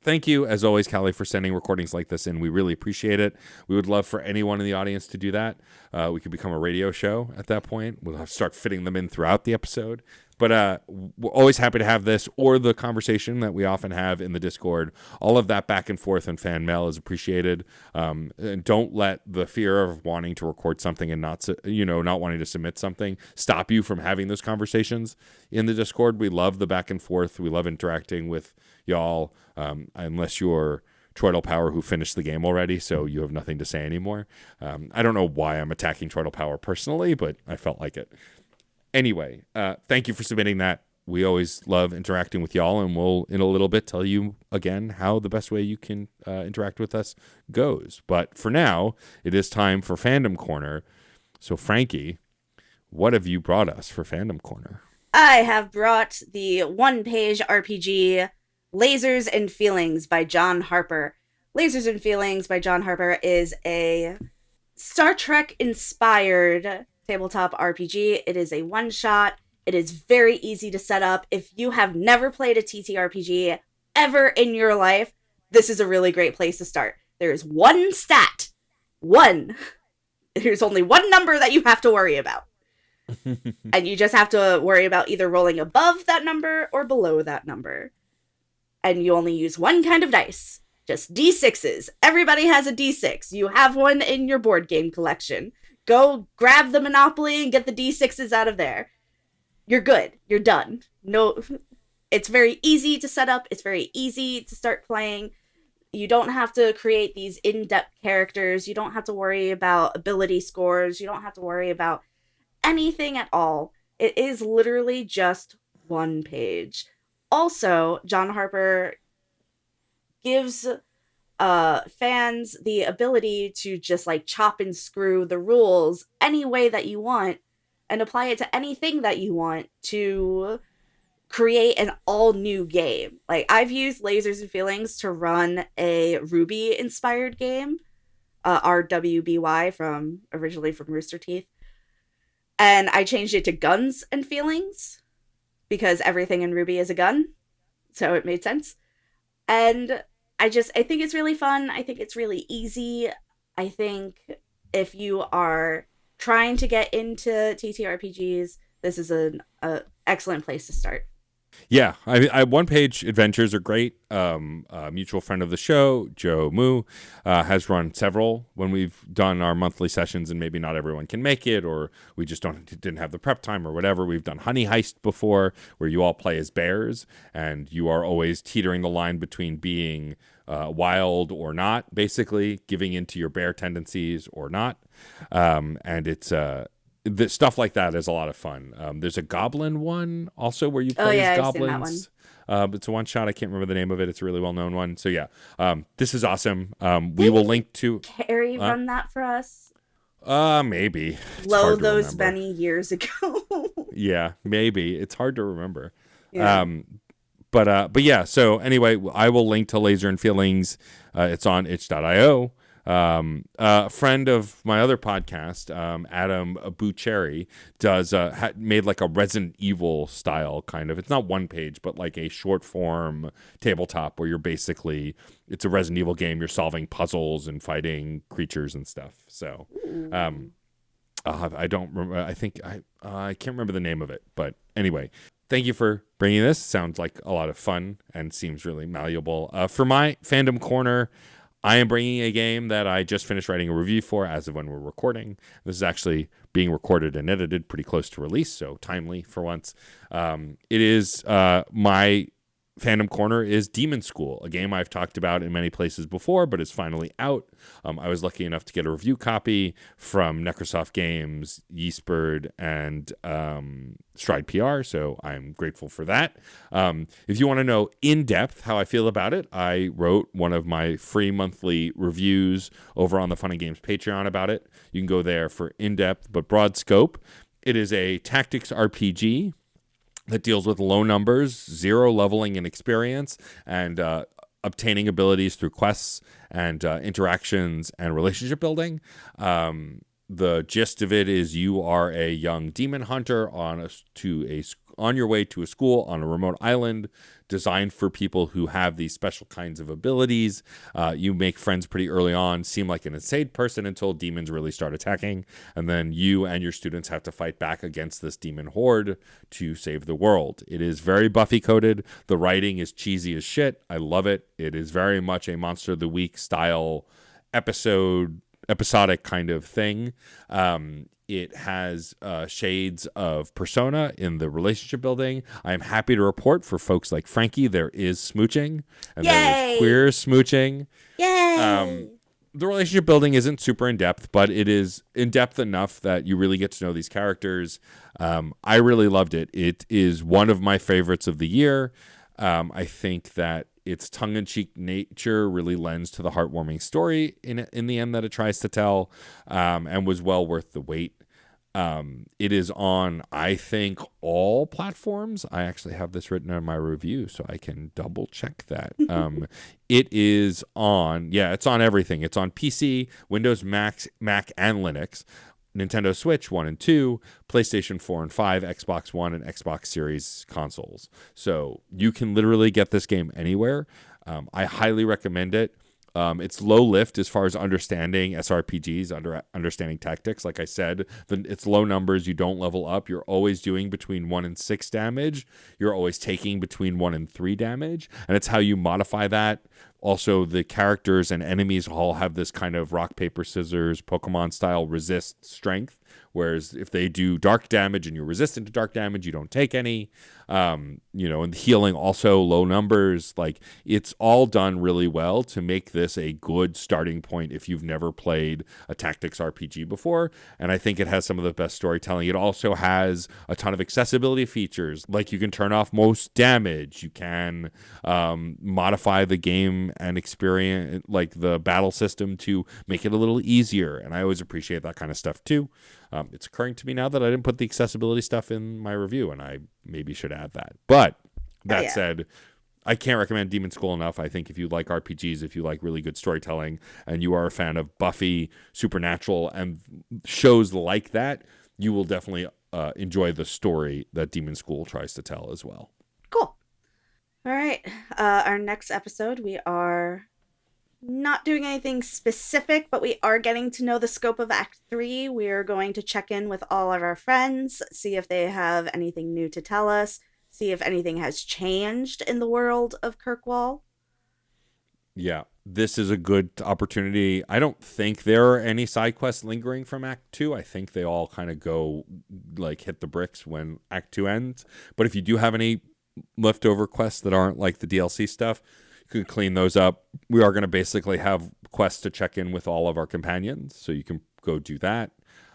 Thank you, as always, Callie, for sending recordings like this in. We really appreciate it. We would love for anyone in the audience to do that. We could become a radio show at that point. We'll have to start fitting them in throughout the episode. But we're always happy to have this or the conversation that we often have in the Discord. All of that back and forth and fan mail is appreciated. And don't let the fear of wanting to record something and not wanting to submit something stop you from having those conversations in the Discord. We love the back and forth. We love interacting with y'all, unless you're Troidal Power who finished the game already, so you have nothing to say anymore. I don't know why I'm attacking Troidal Power personally, but I felt like it. Anyway, thank you for submitting that. We always love interacting with y'all, and we'll, in a little bit, tell you again how the best way you can interact with us goes. But for now, it is time for Fandom Corner. So, Frankie, what have you brought us for Fandom Corner? I have brought the one-page RPG Lasers and Feelings by John Harper. Lasers and Feelings by John Harper is a Star Trek-inspired tabletop RPG. It is a one-shot. It is very easy to set up. If you have never played a TTRPG ever in your life, this is a really great place to start. There is one stat. One. There's only one number that you have to worry about. And you just have to worry about either rolling above that number or below that number. And you only use one kind of dice. Just D6s. Everybody has a D6. You have one in your board game collection. Go grab the Monopoly and get the D6s out of there. You're good. You're done. No, it's very easy to set up. It's very easy to start playing. You don't have to create these in-depth characters. You don't have to worry about ability scores. You don't have to worry about anything at all. It is literally just one page. Also, John Harper gives fans the ability to just like chop and screw the rules any way that you want and apply it to anything that you want to create an all new game. Like, I've used Lasers and Feelings to run a Ruby inspired game, RWBY originally from Rooster Teeth. And I changed it to Guns and Feelings because everything in Ruby is a gun. So it made sense. And I think it's really fun. I think it's really easy. I think if you are trying to get into TTRPGs, this is an excellent place to start. Yeah, I one-page adventures are great. A mutual friend of the show, Joe Moo, has run several when we've done our monthly sessions, and maybe not everyone can make it, or we just didn't have the prep time or whatever. We've done Honey Heist before, where you all play as bears, and you are always teetering the line between being wild or not, basically giving into your bear tendencies or not. And it's the stuff like that is a lot of fun. There's a goblin one also where you play as I've seen that one. goblins. It's a one shot. I can't remember the name of it. It's a really well known one. So yeah, this is awesome. We will link to Carrie run that for us. Maybe. It's Low hard to those remember. many years ago. Yeah, maybe. It's hard to remember. Yeah. But yeah. So anyway, I will link to Laser and Feelings. It's on itch.io. A friend of my other podcast, Adam Bucherry, does made like a Resident Evil style kind of. It's not one page, but like a short form tabletop where you're basically, it's a Resident Evil game. You're solving puzzles and fighting creatures and stuff. So, I don't remember. I think I can't remember the name of it, but anyway. Thank you for bringing this. Sounds like a lot of fun and seems really malleable. For my fandom corner, I am bringing a game that I just finished writing a review for as of when we're recording. This is actually being recorded and edited pretty close to release, so timely for once. It is my fandom corner is Demon School, a game I've talked about in many places before, but is finally out. I was lucky enough to get a review copy from Necrosoft Games, Yeastbird, and Stride PR, so I'm grateful for that. If you want to know in depth how I feel about it, I wrote one of my free monthly reviews over on the Fun and Games Patreon about it. You can go there for in-depth but broad scope. It is a tactics RPG that deals with low numbers, zero leveling and experience, and obtaining abilities through quests and interactions and relationship building. The gist of it is you are a young demon hunter on your way to a school on a remote island designed for people who have these special kinds of abilities. You make friends pretty early on, seem like an insane person until demons really start attacking. And then you and your students have to fight back against this demon horde to save the world. It is very Buffy coded. The writing is cheesy as shit. I love it. It is very much a Monster of the Week style episodic kind of thing. It has shades of Persona in the relationship building. I am happy to report for folks like Frankie, there is smooching, and there is queer smooching. Yay! The relationship building isn't super in depth, but it is in depth enough that you really get to know these characters. I really loved it. It is one of my favorites of the year. I think that its tongue-in-cheek nature really lends to the heartwarming story in the end that it tries to tell, and was well worth the wait. It is on, I think, all platforms. I actually have this written in my review, so I can double check that. It is on, it's on everything. It's on PC, Windows, Mac, and Linux, Nintendo Switch 1 and 2, PlayStation 4 and 5, Xbox One, and Xbox Series consoles. So you can literally get this game anywhere. I highly recommend it. It's low lift as far as understanding SRPGs, understanding tactics. Like I said, it's low numbers. You don't level up. You're always doing between 1 and 6 damage. You're always taking between 1 and 3 damage. And it's how you modify that. Also, the characters and enemies all have this kind of rock, paper, scissors, Pokemon style resist strength. Whereas if they do dark damage and you're resistant to dark damage, you don't take any. And healing also low numbers. Like, it's all done really well to make this a good starting point if you've never played a tactics RPG before. And I think it has some of the best storytelling. It also has a ton of accessibility features. Like, you can turn off most damage. You can modify the game and experience, like, the battle system to make it a little easier. And I always appreciate that kind of stuff too. It's occurring to me now that I didn't put the accessibility stuff in my review, and I maybe should add that. But that said, I can't recommend Demon School enough. I think if you like RPGs, if you like really good storytelling, and you are a fan of Buffy, Supernatural, and shows like that, you will definitely enjoy the story that Demon School tries to tell as well. Cool. All right. Our next episode, we are not doing anything specific, but we are getting to know the scope of Act 3. We are going to check in with all of our friends, see if they have anything new to tell us, see if anything has changed in the world of Kirkwall. Yeah, this is a good opportunity. I don't think there are any side quests lingering from Act 2. I think they all kind of go, like, hit the bricks when Act 2 ends. But if you do have any leftover quests that aren't like the DLC stuff, you can clean those up. We are going to basically have quests to check in with all of our companions, so you can go do that.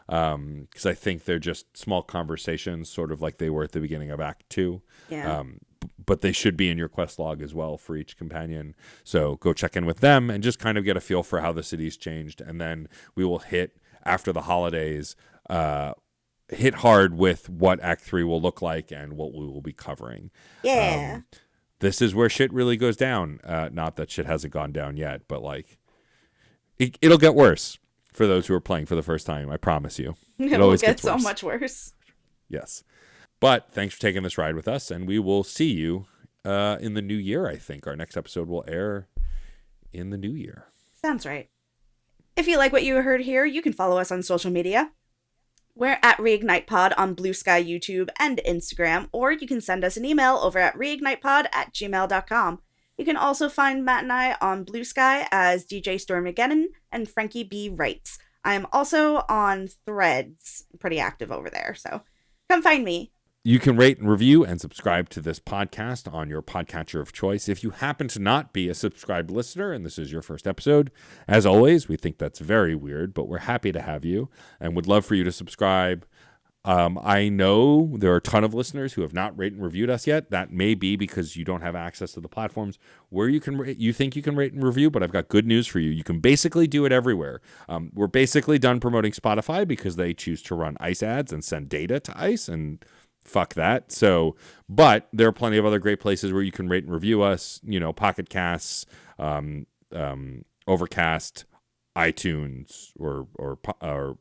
Because I think they're just small conversations, sort of like they were at the beginning of Act 2. Yeah. But they should be in your quest log as well for each companion. So go check in with them and just kind of get a feel for how the city's changed. And then we will hit, after the holidays, hit hard with what Act 3 will look like and what we will be covering. Yeah. This is where shit really goes down. Not that shit hasn't gone down yet, but like it'll get worse for those who are playing for the first time. I promise you. It will get so much worse. Yes. But thanks for taking this ride with us, and we will see you in the new year, I think. Our next episode will air in the new year. Sounds right. If you like what you heard here, you can follow us on social media. We're at ReignitePod on Blue Sky, YouTube, and Instagram, or you can send us an email over at reignitepod@gmail.com. You can also find Matt and I on Blue Sky as DJ Stormageddon and Frankie B. Writes. I am also on Threads, pretty active over there, so come find me. You can rate and review and subscribe to this podcast on your podcatcher of choice. If you happen to not be a subscribed listener and this is your first episode, as always, we think that's very weird, but we're happy to have you and would love for you to subscribe. I know there are a ton of listeners who have not rated and reviewed us yet. That may be because you don't have access to the platforms where you think you can rate and review, but I've got good news for you. You can basically do it everywhere. We're basically done promoting Spotify because they choose to run ICE ads and send data to ICE, and fuck that. So, but there are plenty of other great places where you can rate and review us, Pocket Casts, Overcast, iTunes, or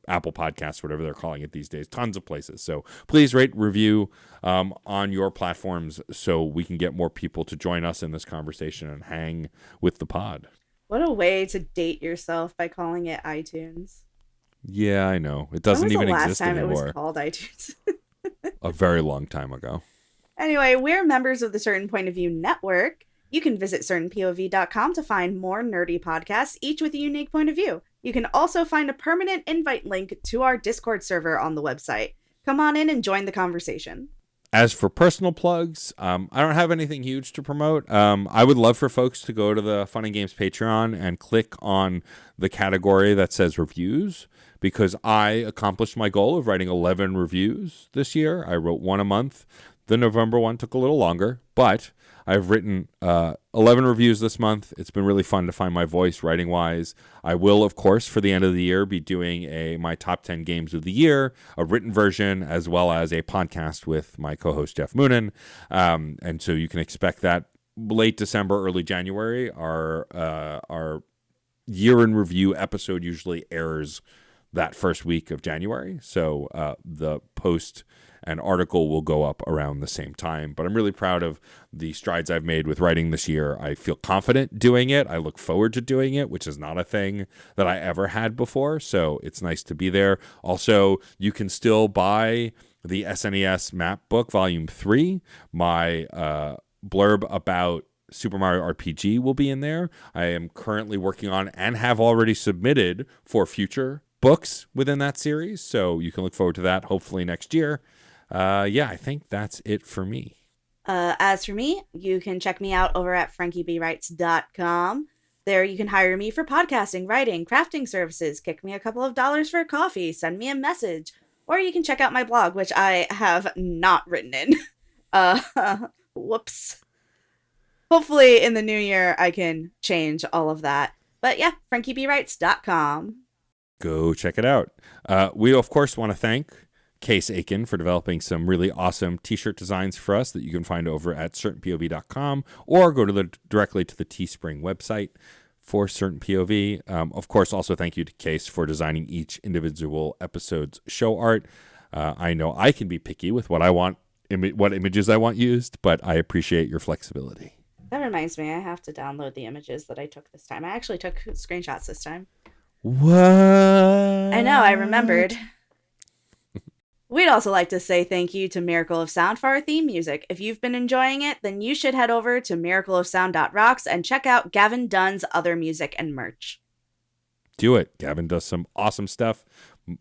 Apple Podcasts, whatever they're calling it these days. Tons of places. So please rate and review on your platforms so we can get more people to join us in this conversation and hang with the pod. What a way to date yourself by calling it iTunes. Yeah, I know. It doesn't even exist anymore. When was the last time it was called iTunes? A very long time ago. Anyway, we're members of the Certain Point of View Network. You can visit certainpov.com to find more nerdy podcasts, each with a unique point of view. You can also find a permanent invite link to our Discord server on the website. Come on in and join the conversation. As for personal plugs, I don't have anything huge to promote. I would love for folks to go to the Fun and Games Patreon and click on the category that says reviews, because I accomplished my goal of writing 11 reviews this year. I wrote one a month. The November one took a little longer, but I've written 11 reviews this month. It's been really fun to find my voice writing-wise. I will, of course, for the end of the year, be doing my top 10 games of the year, a written version, as well as a podcast with my co-host, Jeff Moonen. And so you can expect that late December, early January. Our year in review episode usually airs that first week of January. So the post and article will go up around the same time. But I'm really proud of the strides I've made with writing this year. I feel confident doing it. I look forward to doing it, which is not a thing that I ever had before. So it's nice to be there. Also, you can still buy the SNES map book, Volume 3. My blurb about Super Mario RPG will be in there. I am currently working on and have already submitted for future books within that series. So you can look forward to that hopefully next year. I think that's it for me. As for me, you can check me out over at frankiebwrites.com. There you can hire me for podcasting, writing, crafting services, kick me a couple of dollars for a coffee, send me a message, or you can check out my blog, which I have not written in. Whoops. Hopefully in the new year I can change all of that. But yeah, frankiebwrites.com. Go check it out. We, of course, want to thank Case Aiken for developing some really awesome t-shirt designs for us that you can find over at certainpov.com, or go to directly to the Teespring website for Certain POV. Of course, also thank you to Case for designing each individual episode's show art. I know I can be picky with what I want, what images I want used, but I appreciate your flexibility. That reminds me, I have to download the images that I took this time. I actually took screenshots this time. What? I know, I remembered. We'd also like to say thank you to Miracle of Sound for our theme music. If you've been enjoying it, then you should head over to miracleofsound.rocks and check out Gavin Dunn's other music and merch. Do it. Gavin does some awesome stuff.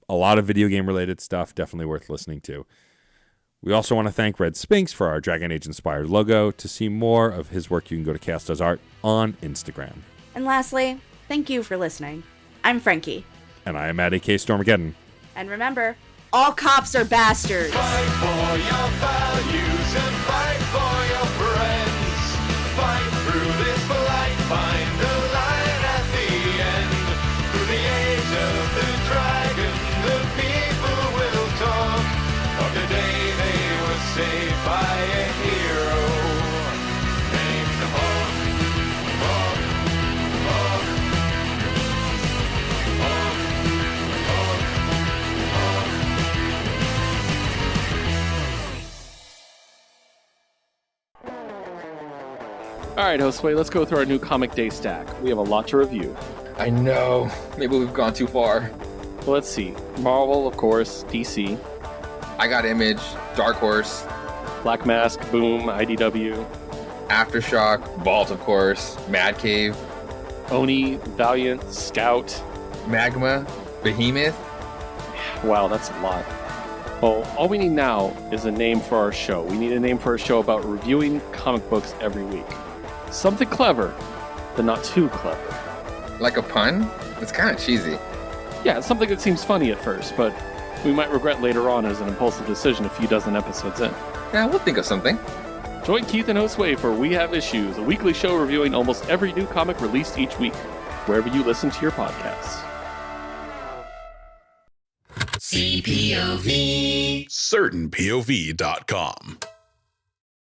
A lot of video game related stuff. Definitely worth listening to. We also want to thank Red Spinks for our Dragon Age inspired logo. To see more of his work, you can go to Chaos Does Art on Instagram. And lastly, thank you for listening. I'm Frankie. And I am at AK Stormageddon. And remember, all cops are bastards. Fight for your values and fight for your friends. Fight through this fight, find the light at the end. Through the age of the dragon, the people will talk of the day they were saved by a hero named Hawke. Hawke, Hawke, Hawke, Hawke. All right, Josue, let's go through our new Comic Day stack. We have a lot to review. I know. Maybe we've gone too far. Well, let's see. Marvel, of course. DC. I got Image, Dark Horse, Black Mask, Boom, IDW. Aftershock, Vault, of course, Mad Cave, Oni, Valiant, Scout. Magma, Behemoth. Wow, that's a lot. Well, all we need now is a name for our show. We need a name for our show about reviewing comic books every week. Something clever, but not too clever. Like a pun? It's kind of cheesy. Yeah, it's something that seems funny at first, but we might regret later on as an impulsive decision a few dozen episodes in. Yeah, we'll think of something. Join Keith and Josue for We Have Issues, a weekly show reviewing almost every new comic released each week, wherever you listen to your podcasts. CPOV. CertainPOV.com.